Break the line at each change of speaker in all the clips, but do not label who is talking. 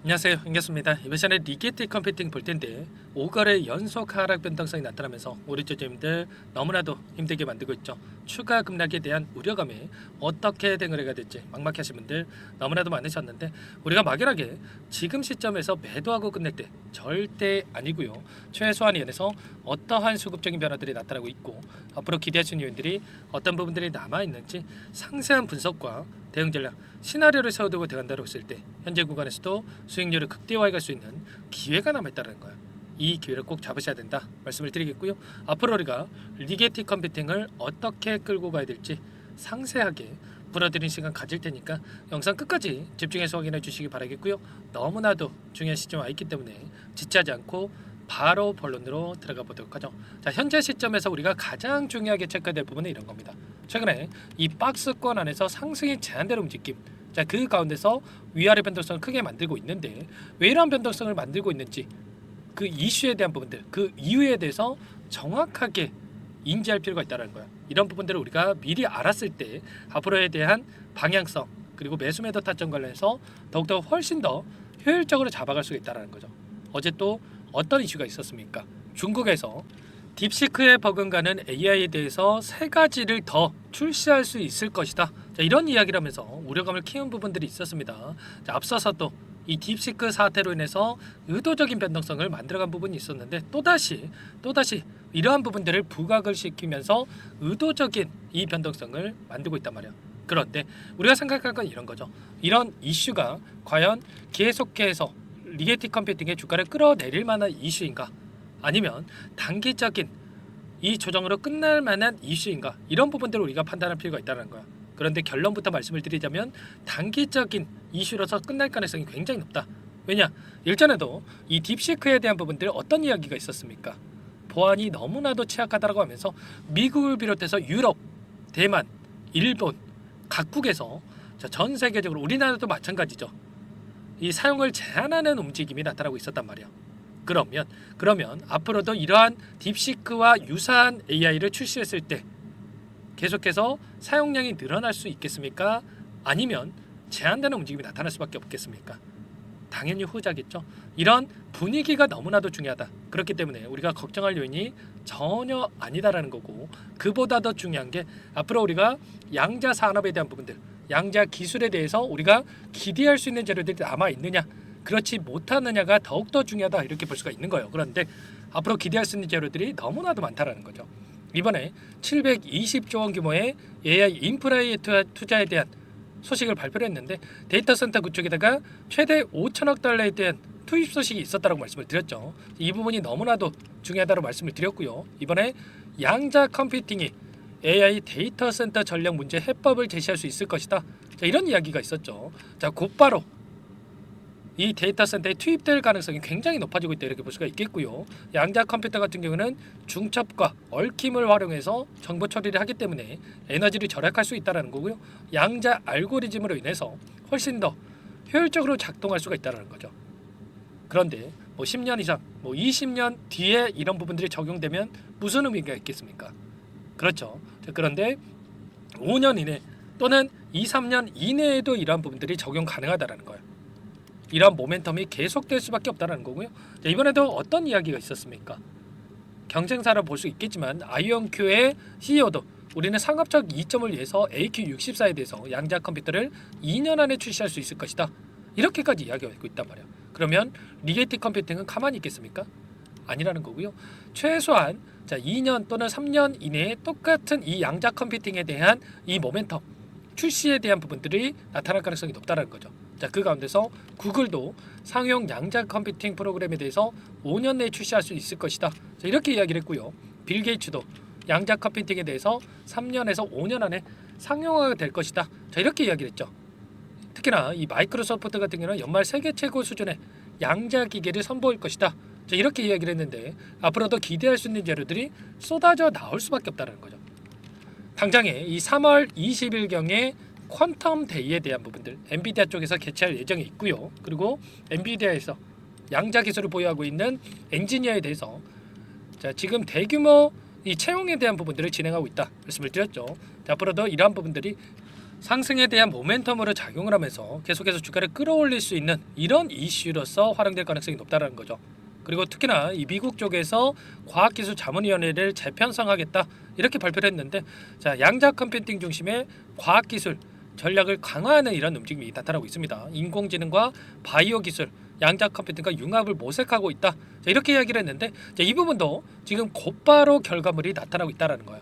안녕하세요, 반갑습니다. 이번 시간에 리게티 컴퓨팅 볼 텐데 5거래 연속 하락 변동성이 나타나면서 우리 투자자님들 너무나도 힘들게 만들고 있죠. 추가 급락에 대한 우려감에 어떻게 대응을 해야 될지 막막하신 분들 너무나도 많으셨는데, 우리가 막연하게 지금 시점에서 매도하고 끝낼 때 절대 아니고요. 최소한 연에서 어떠한 수급적인 변화들이 나타나고 있고 앞으로 기대할 수 있는 요인들이 어떤 부분들이 남아있는지 상세한 분석과 대응 전략, 시나리오를 세워두고 대응한다고 했을 때 현재 구간에서도 수익률을 극대화해 갈 수 있는 기회가 남아있다는 거예요. 이 기회를 꼭 잡으셔야 된다 말씀을 드리겠고요. 앞으로 우리가 리게티 컴퓨팅을 어떻게 끌고 가야 될지 상세하게 풀어드리는 시간 가질 테니까 영상 끝까지 집중해서 확인해 주시기 바라겠고요. 너무나도 중요한 시점에 와 있기 때문에 지체하지 않고 바로 본론으로 들어가 보도록 하죠. 자, 현재 시점에서 우리가 가장 중요하게 체크해야 될 부분은 이런 겁니다. 최근에 이 박스권 안에서 상승이 제한대로 움직임, 자, 그 가운데서 위아래 변동성을 크게 만들고 있는데 왜 이러한 변동성을 만들고 있는지, 그 이슈에 대한 부분들, 그 이유에 대해서 정확하게 인지할 필요가 있다는 거야. 이런 부분들을 우리가 미리 알았을 때 앞으로에 대한 방향성 그리고 매수 매도 타점 관련해서 더욱더 훨씬 더 효율적으로 잡아갈 수 있다는 거죠. 어제 또 어떤 이슈가 있었습니까? 중국에서 딥시크에 버금가는 AI에 대해서 세 가지를 더 출시할 수 있을 것이다. 자, 이런 이야기를 하면서 우려감을 키운 부분들이 있었습니다. 자, 앞서서 또 이 딥시크 사태로 인해서 의도적인 변동성을 만들어간 부분이 있었는데 또다시 이러한 부분들을 부각을 시키면서 의도적인 이 변동성을 만들고 있단 말이야. 그런데 우리가 생각할 건 이런 거죠. 이런 이슈가 과연 계속해서 리게티 컴퓨팅의 주가를 끌어내릴 만한 이슈인가, 아니면 단기적인 이 조정으로 끝날 만한 이슈인가, 이런 부분들을 우리가 판단할 필요가 있다는 거야. 그런데 결론부터 말씀을 드리자면 단기적인 이슈로서 끝날 가능성이 굉장히 높다. 왜냐? 일전에도 이 딥시크에 대한 부분들 어떤 이야기가 있었습니까? 보안이 너무나도 취약하다고 하면서 미국을 비롯해서 유럽, 대만, 일본 각국에서, 전 세계적으로 우리나라도 마찬가지죠. 이 사용을 제한하는 움직임이 나타나고 있었단 말이야. 그러면 앞으로도 이러한 딥시크와 유사한 AI를 출시했을 때 계속해서 사용량이 늘어날 수 있겠습니까? 아니면 제한되는 움직임이 나타날 수밖에 없겠습니까? 당연히 후자겠죠. 이런 분위기가 너무나도 중요하다. 그렇기 때문에 우리가 걱정할 요인이 전혀 아니다라는 거고, 그보다 더 중요한 게 앞으로 우리가 양자 산업에 대한 부분들, 양자 기술에 대해서 우리가 기대할 수 있는 재료들이 남아 있느냐, 그렇지 못하느냐가 더욱더 중요하다, 이렇게 볼 수가 있는 거예요. 그런데 앞으로 기대할 수 있는 재료들이 너무나도 많다라는 거죠. 이번에 720조 원 규모의 AI 인프라의 투자에 대한 소식을 발표를 했는데, 데이터 센터 구축에다가 최대 5천억 달러에 대한 투입 소식이 있었다고 말씀을 드렸죠. 이 부분이 너무나도 중요하다고 말씀을 드렸고요. 이번에 양자 컴퓨팅이 AI 데이터 센터 전략 문제 해법을 제시할 수 있을 것이다. 자, 이런 이야기가 있었죠. 자, 곧바로 이 데이터 센터에 투입될 가능성이 굉장히 높아지고 있다, 이렇게 볼 수가 있겠고요. 양자 컴퓨터 같은 경우는 중첩과 얽힘을 활용해서 정보 처리를 하기 때문에 에너지를 절약할 수 있다는 거고요. 양자 알고리즘으로 인해서 훨씬 더 효율적으로 작동할 수가 있다는 거죠. 그런데 10년 이상, 20년 뒤에 이런 부분들이 적용되면 무슨 의미가 있겠습니까? 그렇죠. 그런데 5년 이내 또는 2, 3년 이내에도 이러한 부분들이 적용 가능하다는 거예요. 이런 모멘텀이 계속될 수밖에 없다는 거고요. 자, 이번에도 어떤 이야기가 있었습니까? 경쟁사를 볼 수 있겠지만 아이온큐의 CEO도 우리는 상업적 이점을 위해서 AQ64에 대해서 양자 컴퓨터를 2년 안에 출시할 수 있을 것이다, 이렇게까지 이야기하고 있단 말이야. 그러면 리게티 컴퓨팅은 가만히 있겠습니까? 아니라는 거고요. 최소한 2년 또는 3년 이내에 똑같은 이 양자 컴퓨팅에 대한 이 모멘텀 출시에 대한 부분들이 나타날 가능성이 높다는 거죠. 자, 그 가운데서 구글도 상용 양자 컴퓨팅 프로그램에 대해서 5년 내에 출시할 수 있을 것이다. 자, 이렇게 이야기를 했고요. 빌 게이츠도 양자 컴퓨팅에 대해서 3년에서 5년 안에 상용화가 될 것이다. 자, 이렇게 이야기를 했죠. 특히나 이 마이크로소프트 같은 경우는 연말 세계 최고 수준의 양자 기계를 선보일 것이다. 자, 이렇게 이야기를 했는데 앞으로도 기대할 수 있는 재료들이 쏟아져 나올 수밖에 없다는 거죠. 당장에 이 3월 20일경에 퀀텀 데이에 대한 부분들 엔비디아 쪽에서 개최할 예정이 있고요. 그리고 엔비디아에서 양자 기술을 보유하고 있는 엔지니어에 대해서 지금 대규모 이 채용에 대한 부분들을 진행하고 있다 말씀을 드렸죠. 앞으로도 이러한 부분들이 상승에 대한 모멘텀으로 작용을 하면서 계속해서 주가를 끌어올릴 수 있는 이런 이슈로서 활용될 가능성이 높다는 거죠. 그리고 특히나 이 미국 쪽에서 과학기술자문위원회를 재편성하겠다 이렇게 발표를 했는데, 자, 양자 컴퓨팅 중심의 과학기술 전략을 강화하는 이런 움직임이 나타나고 있습니다. 인공지능과 바이오 기술, 양자 컴퓨팅과 융합을 모색하고 있다. 자, 이렇게 이야기를 했는데, 자, 이 부분도 지금 곧바로 결과물이 나타나고 있다는 거예요.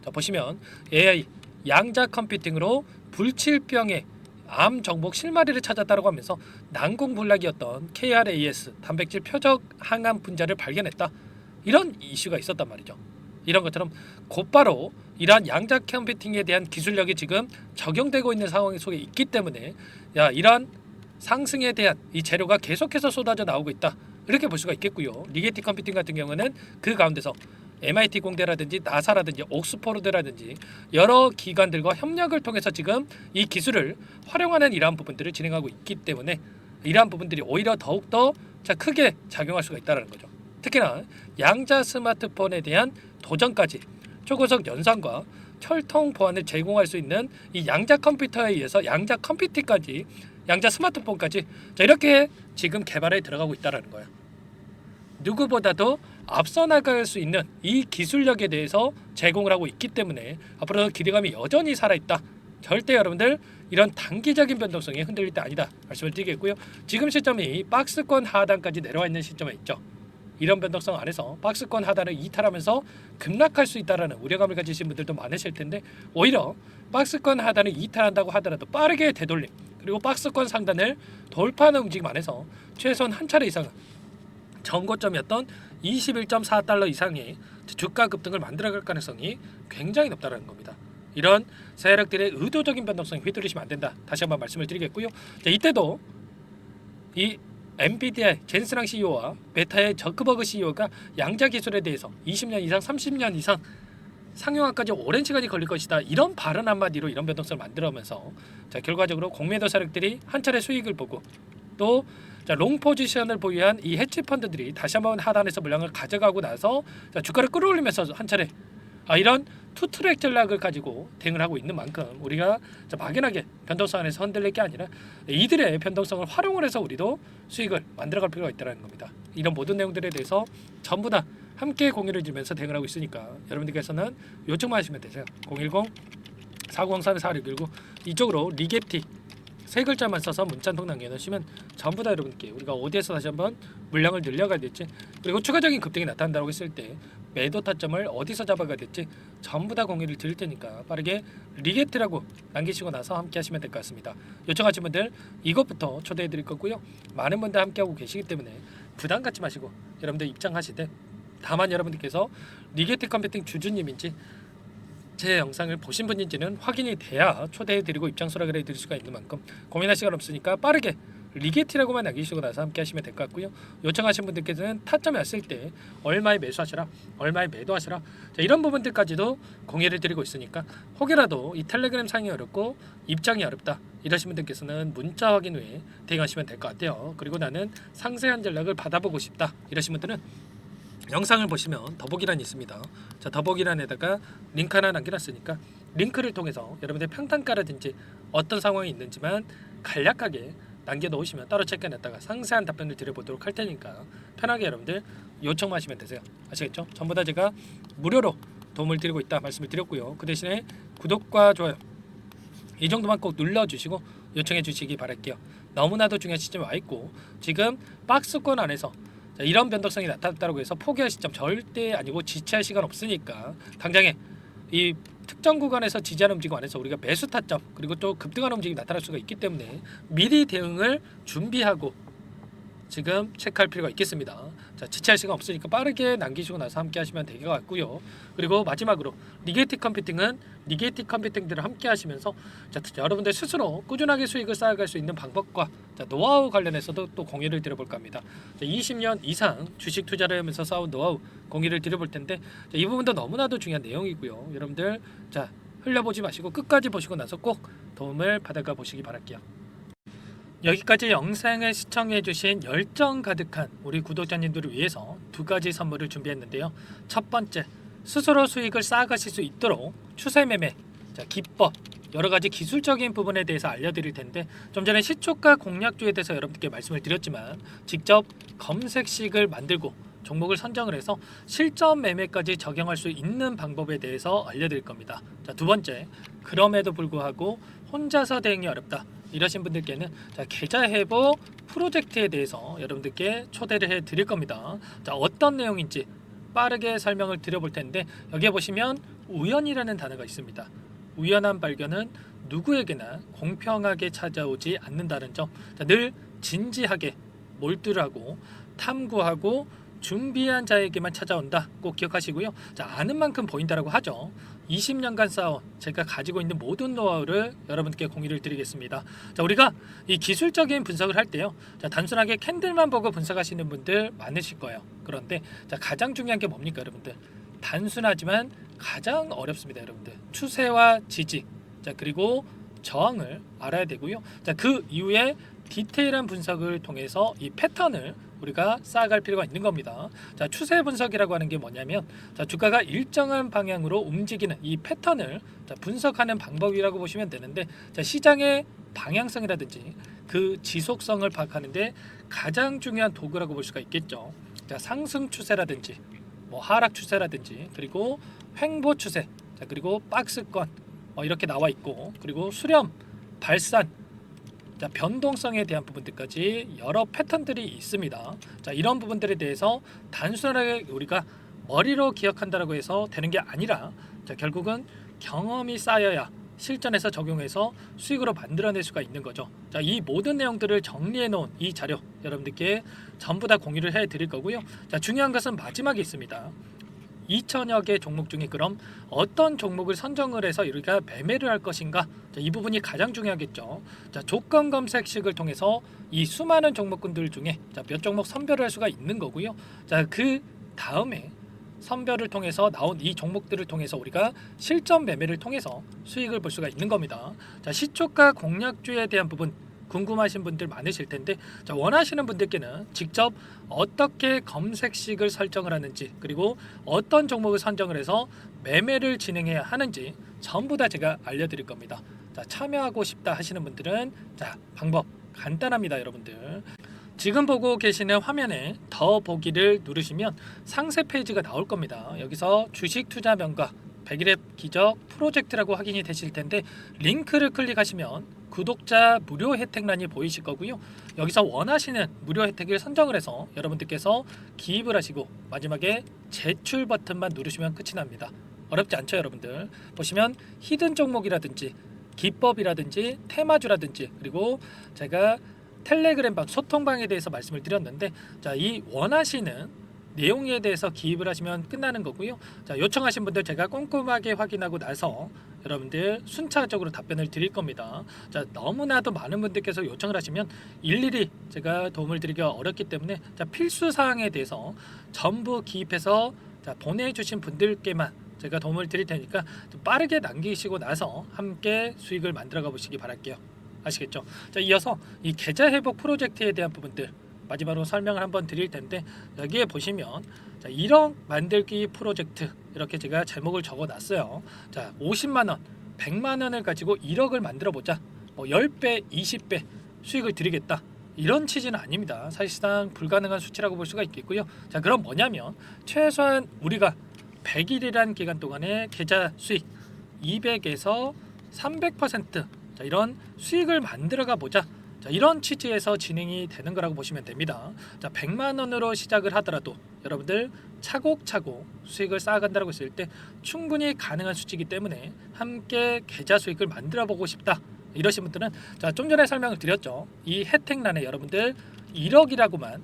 자, 보시면 AI 양자 컴퓨팅으로 불치병의 암 정복 실마리를 찾았다고 하면서 난공불락이었던 KRAS 단백질 표적 항암 분자를 발견했다. 이런 이슈가 있었단 말이죠. 이런 것처럼 곧바로 이러한 양자 컴퓨팅에 대한 기술력이 지금 적용되고 있는 상황 속에 있기 때문에, 이러한 상승에 대한 이 재료가 계속해서 쏟아져 나오고 있다. 이렇게 볼 수가 있겠고요. 리게티 컴퓨팅 같은 경우는 그 가운데서 MIT 공대라든지 나사라든지 옥스퍼드라든지 여러 기관들과 협력을 통해서 지금 이 기술을 활용하는 이러한 부분들을 진행하고 있기 때문에 이러한 부분들이 오히려 더욱더 크게 작용할 수가 있다는 거죠. 특히나 양자 스마트폰에 대한 도전까지 초고속 연산과 철통 보안을 제공할 수 있는 이 양자 컴퓨터에 의해서 양자 컴퓨팅까지, 양자 스마트폰까지 이렇게 지금 개발에 들어가고 있다는 거예요. 누구보다도 앞서 나갈 수 있는 이 기술력에 대해서 제공을 하고 있기 때문에 앞으로도 기대감이 여전히 살아있다. 절대 여러분들 이런 단기적인 변동성에 흔들릴 때 아니다 말씀을 드리겠고요. 지금 시점이 박스권 하단까지 내려와 있는 시점에 있죠. 이런 변동성 안에서 박스권 하단을 이탈하면서 급락할 수 있다라는 우려감을 가지신 분들도 많으실 텐데, 오히려 박스권 하단을 이탈한다고 하더라도 빠르게 되돌림, 그리고 박스권 상단을 돌파하는 움직임 안에서 최소한 한 차례 이상은 전고점이었던 21.4달러 이상의 주가 급등을 만들어갈 가능성이 굉장히 높다는 겁니다. 이런 세력들의 의도적인 변동성에 휘둘리시면 안 된다. 다시 한번 말씀을 드리겠고요. 자, 이때도 이 엔비디아의 젠스랑 CEO와 메타의 저크버그 CEO가 양자 기술에 대해서 20년 이상, 30년 이상 상용화까지 오랜 시간이 걸릴 것이다. 이런 발언 한마디로 이런 변동성을 만들어오면서, 자, 결과적으로 공매도 세력들이 한 차례 수익을 보고, 또 롱 포지션을 보유한 이 헤지 펀드들이 다시 한번 하단에서 물량을 가져가고 나서 주가를 끌어올리면서 한 차례 이런 투트랙 전략을 가지고 대응을 하고 있는 만큼 우리가 막연하게 변동성 안에서 흔들릴 게 아니라 이들의 변동성을 활용을 해서 우리도 수익을 만들어갈 필요가 있다는 겁니다. 이런 모든 내용들에 대해서 전부 다 함께 공유를 주면서 대응을 하고 있으니까 여러분들께서는 요청만 하시면 되세요. 010-4903-4619 이쪽으로 리게티 세 글자만 써서 문자 한 통 남겨놓으시면 전부 다 여러분께 우리가 어디에서 다시 한번 물량을 늘려가야 될지, 그리고 추가적인 급등이 나타난다고 했을 때 매도 타점을 어디서 잡아가야 될지 전부 다 공유를 드릴 테니까 빠르게 리게트라고 남기시고 나서 함께 하시면 될 것 같습니다. 요청하신 분들 이것부터 초대해 드릴 거고요. 많은 분들 함께 하고 계시기 때문에 부담 갖지 마시고 여러분들 입장하시되, 다만 여러분들께서 리게트 컴퓨팅 주주님인지 제 영상을 보신 분인지는 확인이 돼야 초대해드리고 입장 수락을 해드릴 수가 있는 만큼 고민할 시간 없으니까 빠르게 리게티라고만 남기시고 나서 함께 하시면 될 것 같고요. 요청하신 분들께서는 타점이 왔을 때 얼마에 매수하시라, 얼마에 매도하시라, 자, 이런 부분들까지도 공유를 드리고 있으니까 혹여라도 이 텔레그램 상이 어렵고 입장이 어렵다 이러신 분들께서는 문자 확인 후에 대응하시면 될 것 같아요. 그리고 나는 상세한 전략을 받아보고 싶다 이러신 분들은 영상을 보시면 더보기란이 있습니다. 자, 더보기란에다가 링크 하나 남겨놨으니까 링크를 통해서 여러분들 평단가라든지 어떤 상황이 있는지만 간략하게 남겨놓으시면 따로 체크해놨다가 상세한 답변을 드려보도록 할 테니까 편하게 여러분들 요청만 하시면 되세요. 아시겠죠? 전부 다 제가 무료로 도움을 드리고 있다 말씀을 드렸고요. 그 대신에 구독과 좋아요 이 정도만 꼭 눌러주시고 요청해 주시기 바랄게요. 너무나도 중요한 시점에 와있고 지금 박스권 안에서 이런 변동성이 나타났다고 해서 포기할 시점 절대 아니고 지체할 시간 없으니까 당장에 이 특정 구간에서 지지하는 움직임 안에서 우리가 매수 타점 그리고 또 급등하는 움직임이 나타날 수가 있기 때문에 미리 대응을 준비하고 지금 체크할 필요가 있겠습니다. 자, 지체할 시간 없으니까 빠르게 남기시고 나서 함께 하시면 될 것 같고요. 그리고 마지막으로 리게티 컴퓨팅은 리게티 컴퓨팅들을 함께 하시면서 여러분들 스스로 꾸준하게 수익을 쌓아갈 수 있는 방법과 노하우 관련해서도 또 공유를 드려볼까 합니다. 20년 이상 주식 투자를 하면서 쌓은 노하우 공유를 드려볼 텐데 이 부분도 너무나도 중요한 내용이고요. 여러분들 흘려보지 마시고 끝까지 보시고 나서 꼭 도움을 받아가 보시기 바랄게요. 여기까지 영상을 시청해주신 열정 가득한 우리 구독자님들을 위해서 두 가지 선물을 준비했는데요. 첫 번째, 스스로 수익을 쌓아가실 수 있도록 추세매매 기법 여러 가지 기술적인 부분에 대해서 알려드릴 텐데 좀 전에 시초가 공략주에 대해서 여러분들께 말씀을 드렸지만 직접 검색식을 만들고 종목을 선정을 해서 실전 매매까지 적용할 수 있는 방법에 대해서 알려드릴 겁니다. 자, 두 번째, 그럼에도 불구하고 혼자서 대응이 어렵다 이러신 분들께는 자, 계좌 회복 프로젝트에 대해서 여러분들께 초대를 해 드릴 겁니다. 자, 어떤 내용인지 빠르게 설명을 드려볼 텐데 여기에 보시면 우연이라는 단어가 있습니다. 우연한 발견은 누구에게나 공평하게 찾아오지 않는다는 점, 자, 늘 진지하게 몰두하고 탐구하고 준비한 자에게만 찾아온다. 꼭 기억하시고요. 자, 아는 만큼 보인다라고 하죠. 20년간 쌓아온 제가 가지고 있는 모든 노하우를 여러분께 공유를 드리겠습니다. 자, 우리가 이 기술적인 분석을 할 때요. 자, 단순하게 캔들만 보고 분석하시는 분들 많으실 거예요. 그런데 자, 가장 중요한 게 뭡니까, 여러분들? 단순하지만 가장 어렵습니다, 여러분들. 추세와 지지, 자, 그리고 저항을 알아야 되고요. 자, 그 이후에 디테일한 분석을 통해서 이 패턴을 우리가 쌓아갈 필요가 있는 겁니다. 자, 추세 분석이라고 하는 게 뭐냐면 자, 주가가 일정한 방향으로 움직이는 이 패턴을 자, 분석하는 방법이라고 보시면 되는데 자, 시장의 방향성이라든지 그 지속성을 파악하는데 가장 중요한 도구라고 볼 수가 있겠죠. 자, 상승 추세라든지 뭐 하락 추세라든지 그리고 횡보 추세, 자, 그리고 박스권 이렇게 나와 있고 그리고 수렴, 발산, 자, 변동성에 대한 부분들까지 여러 패턴들이 있습니다. 자, 이런 부분들에 대해서 단순하게 우리가 머리로 기억한다고 해서 되는 게 아니라 자, 결국은 경험이 쌓여야 실전에서 적용해서 수익으로 만들어낼 수가 있는 거죠. 자, 이 모든 내용들을 정리해 놓은 이 자료 여러분들께 전부 다 공유를 해 드릴 거고요. 자, 중요한 것은 마지막에 있습니다. 2천여 개 종목 중에 그럼 어떤 종목을 선정을 해서 우리가 매매를 할 것인가? 자, 이 부분이 가장 중요하겠죠. 자, 조건 검색식을 통해서 이 수많은 종목군들 중에 자, 몇 종목 선별을 할 수가 있는 거고요. 자, 그 다음에 선별을 통해서 나온 이 종목들을 통해서 우리가 실전 매매를 통해서 수익을 볼 수가 있는 겁니다. 자, 시초가 공략주에 대한 부분 궁금하신 분들 많으실 텐데 자, 원하시는 분들께는 직접 어떻게 검색식을 설정을 하는지 그리고 어떤 종목을 선정을 해서 매매를 진행해야 하는지 전부 다 제가 알려드릴 겁니다. 자, 참여하고 싶다 하시는 분들은 자, 방법 간단합니다, 여러분들. 지금 보고 계시는 화면에 더 보기를 누르시면 상세 페이지가 나올 겁니다. 여기서 주식 투자 명가 100일의 기적 프로젝트라고 확인이 되실 텐데 링크를 클릭하시면 구독자 무료 혜택란이 보이실 거고요. 여기서 원하시는 무료 혜택을 선정을 해서 여러분들께서 기입을 하시고 마지막에 제출 버튼만 누르시면 끝이 납니다. 어렵지 않죠, 여러분들. 보시면 히든 종목이라든지 기법이라든지 테마주라든지 그리고 제가 텔레그램방 소통방에 대해서 말씀을 드렸는데 자, 이 원하시는 내용에 대해서 기입을 하시면 끝나는 거고요. 자, 요청하신 분들 제가 꼼꼼하게 확인하고 나서 여러분들 순차적으로 답변을 드릴 겁니다. 자, 너무나도 많은 분들께서 요청을 하시면 일일이 제가 도움을 드리기가 어렵기 때문에 자, 필수 사항에 대해서 전부 기입해서 자, 보내주신 분들께만 제가 도움을 드릴 테니까 좀 빠르게 남기시고 나서 함께 수익을 만들어가 보시기 바랄게요. 아시겠죠? 자, 이어서 이 계좌 회복 프로젝트에 대한 부분들 마지막으로 설명을 한번 드릴 텐데 여기에 보시면 자, 1억 만들기 프로젝트 이렇게 제가 제목을 적어 놨어요. 자, 50만 원, 100만 원을 가지고 1억을 만들어 보자. 뭐 10배, 20배 수익을 드리겠다. 이런 취지는 아닙니다. 사실상 불가능한 수치라고 볼 수가 있겠고요. 자, 그럼 뭐냐면 최소한 우리가 100일이란 기간 동안에 계좌 수익 200에서 300% 자, 이런 수익을 만들어가 보자. 자, 이런 취지에서 진행이 되는 거라고 보시면 됩니다. 자, 100만 원으로 시작을 하더라도 여러분들 차곡차곡 수익을 쌓아간다고 했을 때 충분히 가능한 수치이기 때문에 함께 계좌 수익을 만들어 보고 싶다. 이러신 분들은 자, 좀 전에 설명을 드렸죠. 이 혜택란에 여러분들 1억이라고만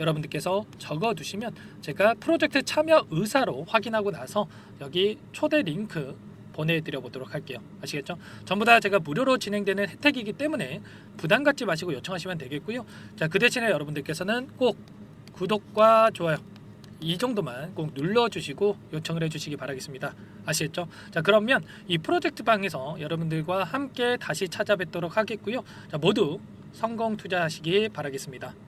여러분들께서 적어 두시면 제가 프로젝트 참여 의사로 확인하고 나서 여기 초대 링크 보내드려 보도록 할게요. 아시겠죠? 전부 다 제가 무료로 진행되는 혜택이기 때문에 부담 갖지 마시고 요청하시면 되겠고요. 자, 그 대신에 여러분들께서는 꼭 구독과 좋아요 이 정도만 꼭 눌러주시고 요청을 해주시기 바라겠습니다. 아시겠죠? 자, 그러면 이 프로젝트 방에서 여러분들과 함께 다시 찾아뵙도록 하겠고요. 자, 모두 성공 투자하시기 바라겠습니다.